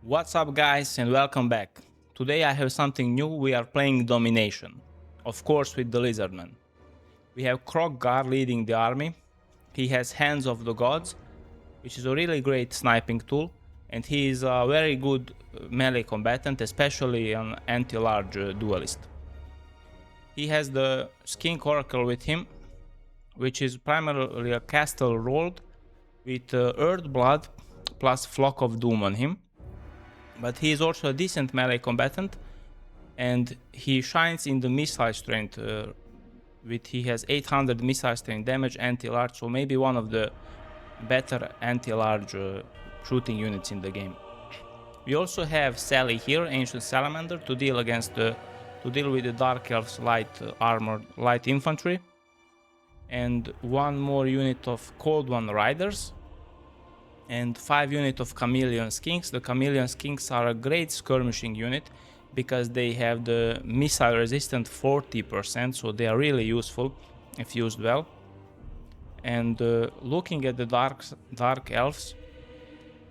What's up guys and welcome back. Today I have something new. We are playing Domination. Of course with the Lizardmen. We have Kroq Gar leading the army. He has Hands of the Gods, which is a really great sniping tool, and he is a very good melee combatant, especially an anti-large duelist. He has the Skink Oracle with him, which is primarily a castle rolled with Earth Blood plus Flock of Doom on him. But he is also a decent melee combatant, and he shines in the missile strength. He has 800 missile strength damage, anti-large, so maybe one of the better anti-large shooting units in the game. We also have Sally here, Ancient Salamander, to deal with the Dark Elves light infantry, and one more unit of Cold One Riders, and 5 units of Chameleon Skinks. The Chameleon Skinks are a great skirmishing unit because they have the missile resistant 40%, so they are really useful if used well. And looking at the Dark Elves,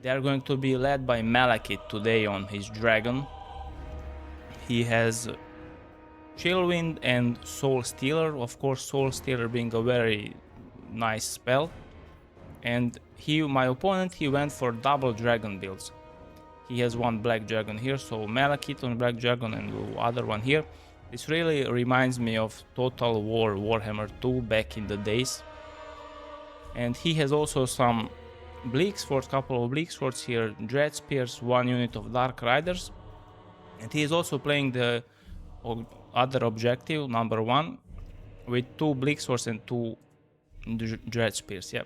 they are going to be led by Malekith today on his dragon. He has Chillwind and Soul Stealer, of course Soul Stealer being a very nice spell. And my opponent, he went for double dragon builds. He has one black dragon here, so Malekith on black dragon and the other one here. This really reminds me of Total War Warhammer 2 back in the days. And he has also some bleak swords, couple of bleak swords here, dread spears, one unit of dark riders. And he is also playing the other objective, number 1, with 2 bleak swords and 2 dread spears, yeah.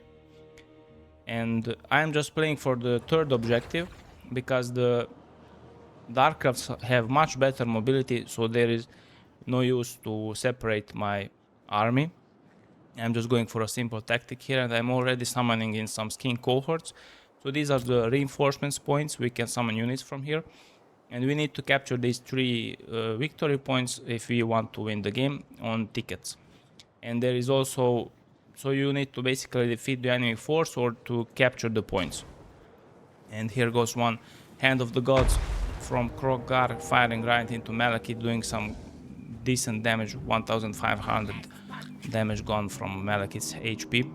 And I'm just playing for the third objective because the Dark Elves have much better mobility, so there is no use to separate my army. I'm just going for a simple tactic here, and I'm already summoning in some Skink cohorts. So these are the reinforcements points. We can summon units from here, and we need to capture these 3 victory points if we want to win the game on tickets. And there is also, so you need to basically defeat the enemy force or to capture the points. And here goes one Hand of the Gods from Kroq Gar firing right into Malekith, doing some decent damage, 1500 damage gone from Malekith's HP.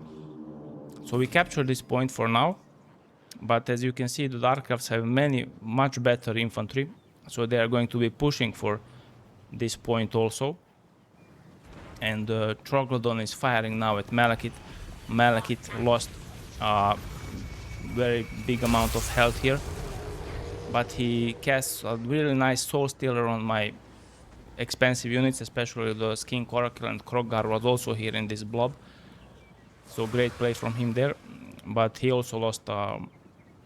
So we captured this point for now, but as you can see the Dark Elves have much better infantry, so they are going to be pushing for this point also. And Troglodon is firing now at Malekith. Malekith lost a very big amount of health here, but he casts a really nice Soul Stealer on my expensive units, especially the Skink Oracle, and Kroq Gar was also here in this blob. So great play from him there, but he also lost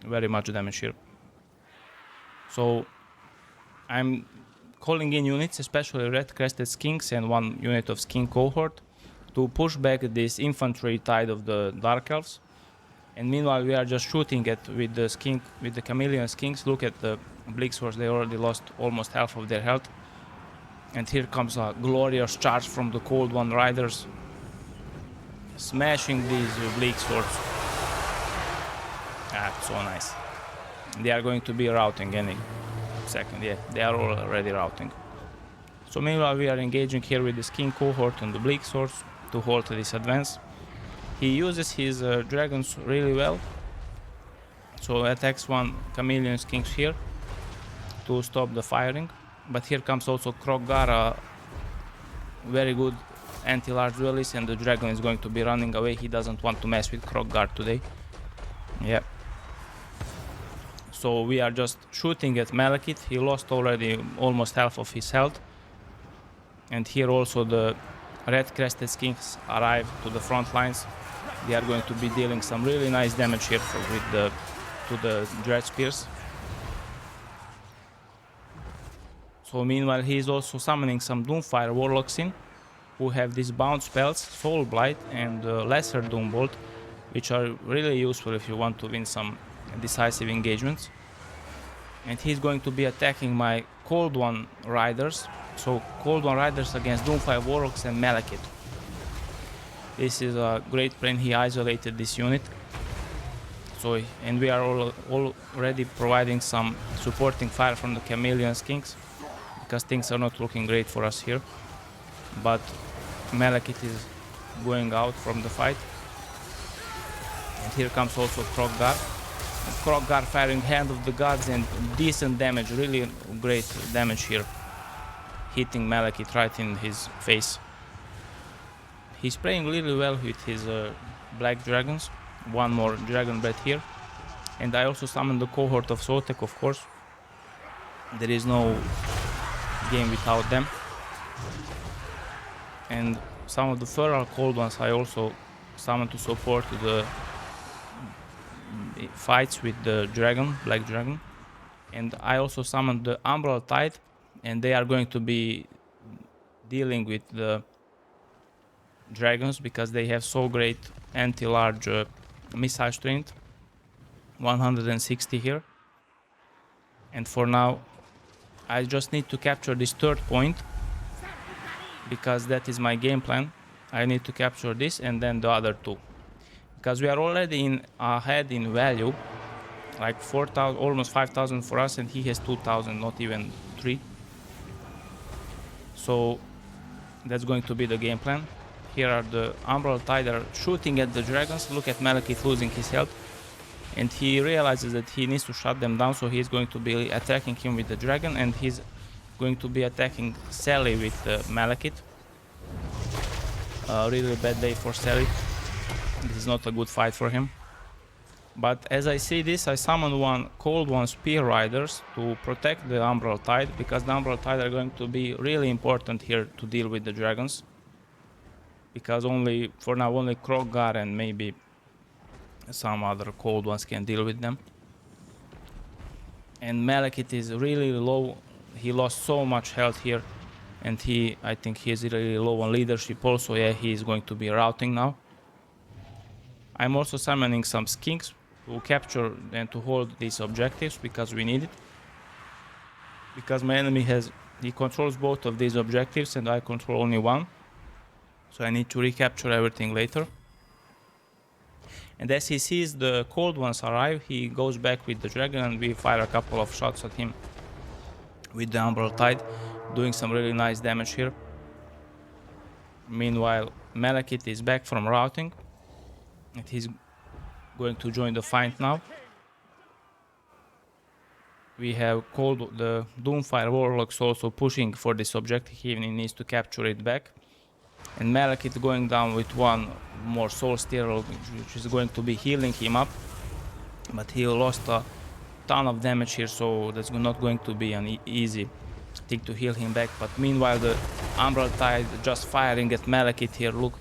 very much damage here. So I'm calling in units, especially red crested skinks and one unit of skink cohort, to push back this infantry tide of the Dark Elves. And meanwhile we are just shooting with the Chameleon Skinks. Look at the bleak swords, they already lost almost half of their health. And here comes a glorious charge from the Cold One Riders, smashing these bleak swords. So nice. They are going to be routing any second, yeah, they are already routing. So meanwhile we are engaging here with the Skink cohort and the bleak swords to halt this advance. He uses his dragons really well, so attacks one Chameleon Skinks here to stop the firing. But here comes also Kroq Gar, a very good anti-large duelist, and the dragon is going to be running away. He doesn't want to mess with Kroq Gar today. Yeah. So we are just shooting at Malekith. He lost already almost half of his health. And here also the red crested skinks arrive to the front lines. They are going to be dealing some really nice damage here to the dread spears. So meanwhile he is also summoning some Doomfire warlocks in, who have these bound spells, Soul Blight and Lesser Doombolt, which are really useful if you want to win some decisive engagements. And he's going to be attacking my Cold One Riders. So Cold One Riders against Doomfire Warlocks and Malekith. This is a great play. He isolated this unit. So, and we are already providing some supporting fire from the chameleon skinks, because things are not looking great for us here. But Malekith is going out from the fight. And here comes also Kroq Gar. Kroq Gar firing Hand of the Gods and decent damage, really great damage here. Hitting Malekith right in his face. He's playing really well with his black dragons. One more dragon breath here. And I also summoned the cohort of Sotek, of course. There is no game without them. And some of the feral cold ones I also summoned to support the fights with the dragon, black dragon. And I also summoned the Umbral Tide, and they are going to be dealing with the dragons because they have so great anti-large missile strength, 160 here. And for now I just need to capture this third point, because that is my game plan. I need to capture this and then the other two, because we are already ahead in value, like 4,000, almost 5,000 for us, and he has 2,000, not even 3. So that's going to be the game plan. Here are the Umbral Tide are shooting at the dragons. Look at Malekith losing his health, and he realizes that he needs to shut them down, so he's going to be attacking him with the dragon, and he's going to be attacking Sally with Malekith. Really bad day for Sally. This is not a good fight for him. But as I see this, I summon one Cold One Spear Riders to protect the Umbral Tide, because the Umbral Tide are going to be really important here to deal with the dragons. Because for now only Kroq Gar and maybe some other cold ones can deal with them. And Malekith is really low. He lost so much health here, and I think he is really low on leadership also. Yeah, he is going to be routing now. I'm also summoning some skinks to capture and to hold these objectives, because we need it. Because my enemy he controls both of these objectives and I control only one. So I need to recapture everything later. And as he sees the cold ones arrive, he goes back with the dragon, and we fire a couple of shots at him with the Umbral Tide, doing some really nice damage here. Meanwhile, Malekith is back from routing, and he's going to join the fight now. We have the Doomfire Warlocks also pushing for this objective. He needs to capture it back. And Malekith going down with one more Soul Steerer, which is going to be healing him up. But he lost a ton of damage here, so that's not going to be an easy thing to heal him back. But meanwhile, the Umbral Tide just firing at Malekith here. Look,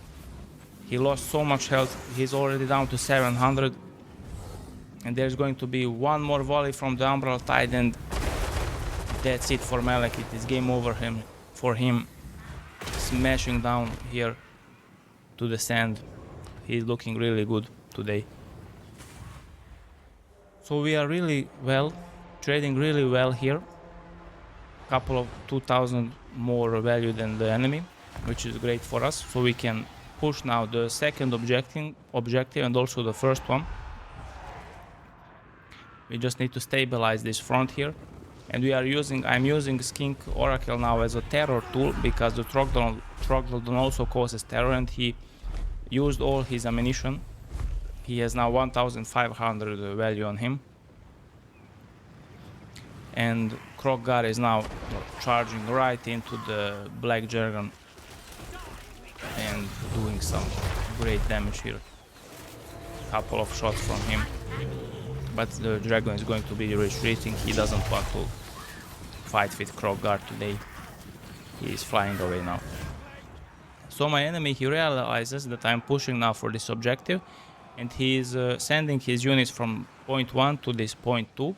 he lost so much health. He's already down to 700. And there's going to be one more volley from the Umbral Tide, and that's it for Malekith. It's game over for him. Smashing down here to the sand. He's looking really good today. So we are really well, trading really well here. Couple of 2,000 more value than the enemy, which is great for us. So we can push now the second objective and also the first one. We just need to stabilize this front here. And I'm using Skink Oracle now as a terror tool, because the Trogdon also causes terror, and he used all his ammunition. He has now 1,500 value on him. And Kroq Gar is now charging right into the Black Dragon and doing some great damage here. Couple of shots from him. But the dragon is going to be retreating. He doesn't want to fight with Kroq Gar today. He is flying away now. So my enemy, he realizes that I'm pushing now for this objective, and he is sending his units from point 1 to this point 2.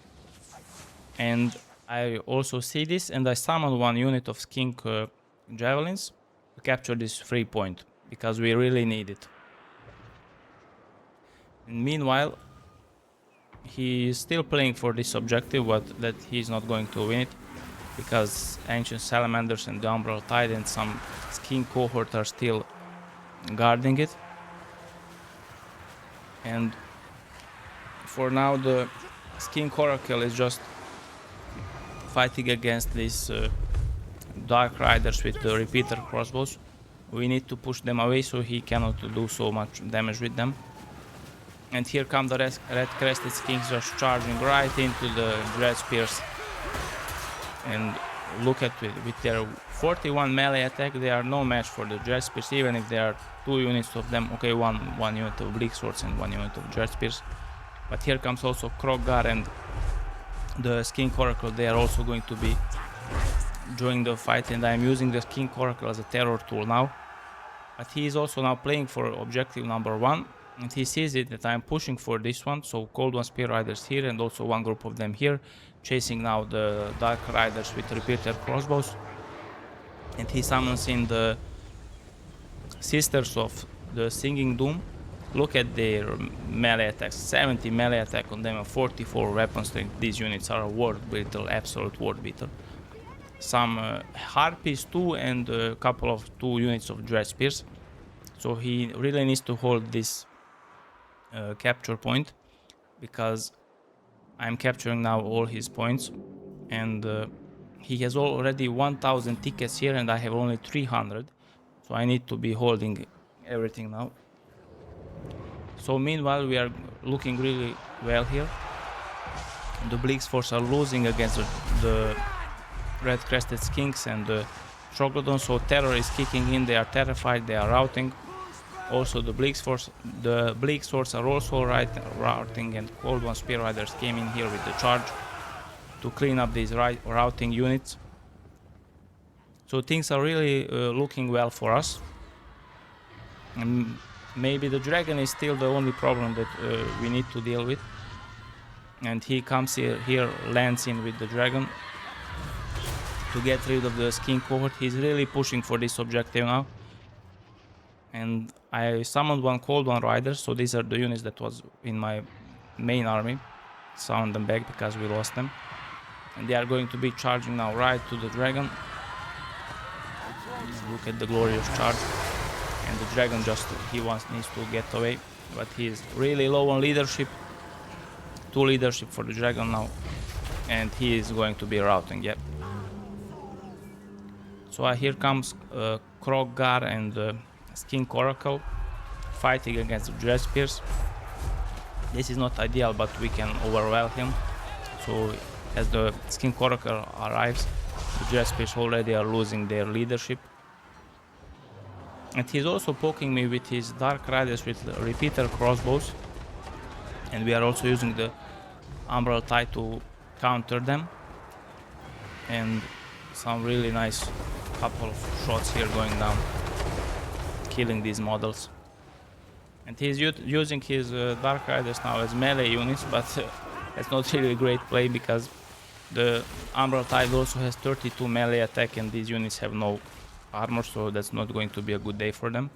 And I also see this, and I summon one unit of Skink Javelins to capture this free point, because we really need it. And meanwhile, he is still playing for this objective, but that he's not going to win it, because Ancient Salamanders and the Umbral Tide and some Skink cohort are still guarding it. And For now, the Skink Oracle is just fighting against these Dark Riders with the repeater crossbows. We need to push them away so he cannot do so much damage with them. And here come the red crested skinks just charging right into the dread spears. And look at it, with their 41 melee attack, they are no match for the dread spears, even if there are 2 units of them. Okay, one unit of bleak swords and 1 unit of dread spears. But here comes also Kroq Gar and the Skink Oracle. They are also going to be joining the fight, and I am using the Skink Oracle as a terror tool now. But he is also now playing for objective number 1, and he sees it that I am pushing for this one, so Cold One Spear Riders here and also one group of them here, chasing now the Dark Riders with repeater crossbows. And he summons in the Sisters of the Singing Doom. Look at their melee attacks, 70 melee attack on them and 44 weapon strength. These units are a ward beater, absolute ward beater. Some harpies too, and a couple of 2 units of dread spears. So he really needs to hold this capture point, because I'm capturing now all his points, and he has already 1000 tickets here and I have only 300, so I need to be holding everything now. So meanwhile we are looking really well here. The Bleaks Force are losing against the red crested skinks and the troglodytes, so terror is kicking in, they are terrified, they are routing. Also the Bleak Swords are also routing, and Cold One Spear Riders came in here with the charge to clean up these routing units. So things are really looking well for us. And maybe the dragon is still the only problem that we need to deal with. And he comes here, lands in with the dragon to get rid of the Skink cohort. He's really pushing for this objective now. And I summoned 1 Cold One Rider, so these are the units that was in my main army. Summoned them back because we lost them. And they are going to be charging now right to the dragon. Look at the glorious charge. And the dragon just, needs to get away. But he is really low on leadership. 2 leadership for the dragon now. And he is going to be routing, yeah. So here comes Kroq Gar and Skink Oracle fighting against the dread spears. This is not ideal, but we can overwhelm him. So as the Skink Oracle arrives, the dread spears already are losing their leadership. And he's also poking me with his Dark Riders with repeater crossbows. And we are also using the Umbral Tide to counter them. And some really nice couple of shots here going down, killing these models. And he's using his Dark Riders now as melee units, but it's not really a great play because the Umbral Tide also has 32 melee attack and these units have no armor, so that's not going to be a good day for them.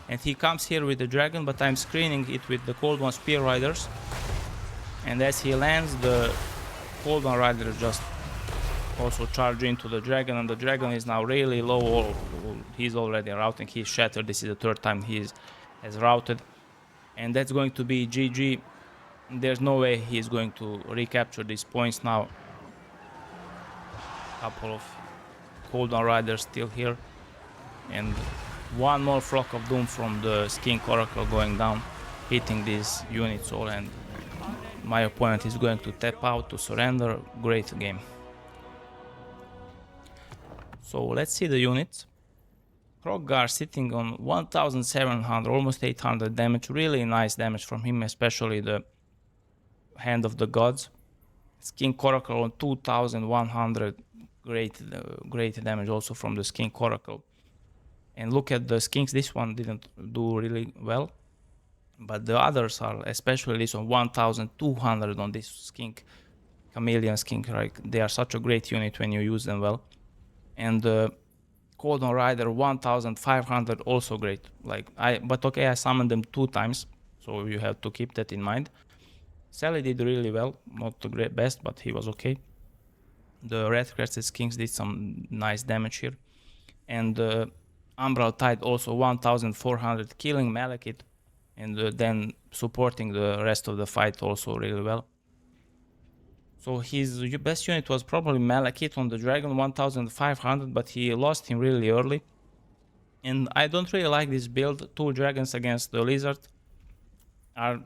And he comes here with the dragon, but I'm screening it with the Cold One Spear Riders. And as he lands, the Cold One Rider just also charge into the dragon, and the dragon is now really low. He's already routing, he's shattered. This is the 3rd time he has routed, and that's going to be GG. There's no way he's going to recapture these points now. Couple of Cold One Riders still here, and 1 more Flock of Doom from the Skink Oracle going down, hitting these units all, and my opponent is going to tap out to surrender. Great game. So let's see the units. Kroq Gar sitting on 1700, almost 800 damage. Really nice damage from him, especially the Hand of the Gods. Skink Oracle on 2100. Great damage also from the Skink Oracle. And look at the skinks. This one didn't do really well, but the others are, especially this on 1200 on this skink, chameleon skink. Right? They are such a great unit when you use them well. And the Cold One Rider 1500 also great. But okay, I summoned them 2 times, so you have to keep that in mind. Sally did really well, not the best, but he was okay. The Red Crested Skinks did some nice damage here. And the Umbral Tide also 1400, killing Malekith. and then supporting the rest of the fight also really well. So his best unit was probably Malekith on the Dragon, 1500, but he lost him really early. And I don't really like this build. 2 dragons against the Lizard.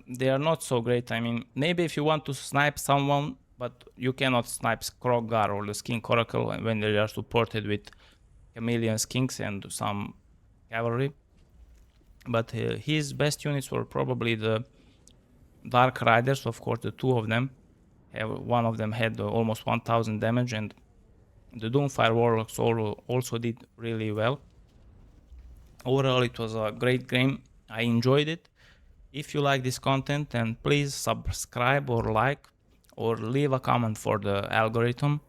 They are not so great. I mean, maybe if you want to snipe someone, but you cannot snipe Kroq Gar or the Skink Oracle when they are supported with chameleon skinks and some cavalry. But his best units were probably the Dark Riders, of course, the 2 of them. One of them had almost 1000 damage, and the Doomfire Warlocks also did really well. Overall, it was a great game. I enjoyed it. If you like this content, then please subscribe or like or leave a comment for the algorithm.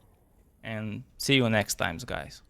And see you next time, guys.